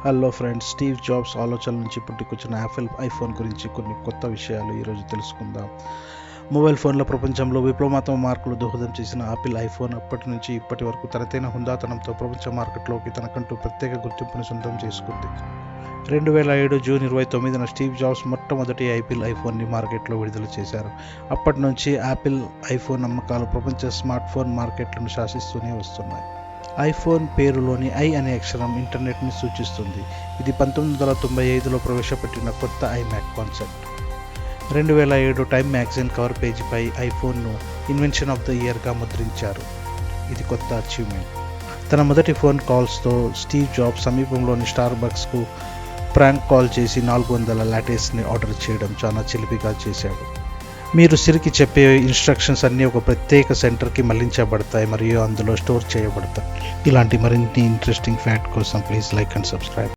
Hello friends, Steve jobs ఆలోచనల నుంచి పుట్టుకొచ్చిన Apple iPhone గురించి కొన్ని కొత్త విషయాలు ఈరోజు తెలుసుకుందాం. మొబైల్ ఫోన్ల ప్రపంచంలో విప్లవాత్మక మార్పులు దోహదం చేసిన ఆపిల్ ఐఫోన్ అప్పటి నుంచి ఇప్పటి వరకు తనదైన హుందాతనంతో ప్రపంచ మార్కెట్లోకి తనకంటూ ప్రత్యేక గుర్తింపును సొంతం చేసుకుంది. 2007 జూన్ 29న స్టీవ్ జాబ్స్ మొట్టమొదటి ఆపిల్ ఐఫోన్ని మార్కెట్లో విడుదల చేశారు. అప్పటి నుంచి ఆపిల్ ఐఫోన్ అమ్మకాలు ప్రపంచ స్మార్ట్ ఫోన్ మార్కెట్లను శాసిస్తూనే వస్తున్నాయి. ఐఫోన్ పేరులోని ఐ అనే అక్షరం ఇంటర్నెట్ని సూచిస్తుంది. ఇది 1995లో ప్రవేశపెట్టిన కొత్త iMac concept. 2007 Time magazine cover పేజీపై ఐఫోన్ను ఇన్వెన్షన్ ఆఫ్ ద ఇయర్గా ముద్రించారు. ఇది కొత్త అచీవ్మెంట్. తన మొదటి ఫోన్ కాల్స్తో స్టీవ్ జాబ్స్ సమీపంలోని స్టార్బక్స్కు ప్రాంక్ కాల్ చేసి 400 లాటేస్ని ఆర్డర్ చేయడం చాలా చిలిపిగా చేశాడు. మీరు సిరికి చెప్పే ఇన్స్ట్రక్షన్స్ అన్నీ ఒక ప్రత్యేక సెంటర్కి మళ్లించబడతాయి మరియు అందులో స్టోర్ చేయబడతాయి. ఇలాంటి మరిన్ని ఇంట్రెస్టింగ్ ఫ్యాక్ట్ కోసం ప్లీజ్ లైక్ అండ్ సబ్స్క్రైబ్.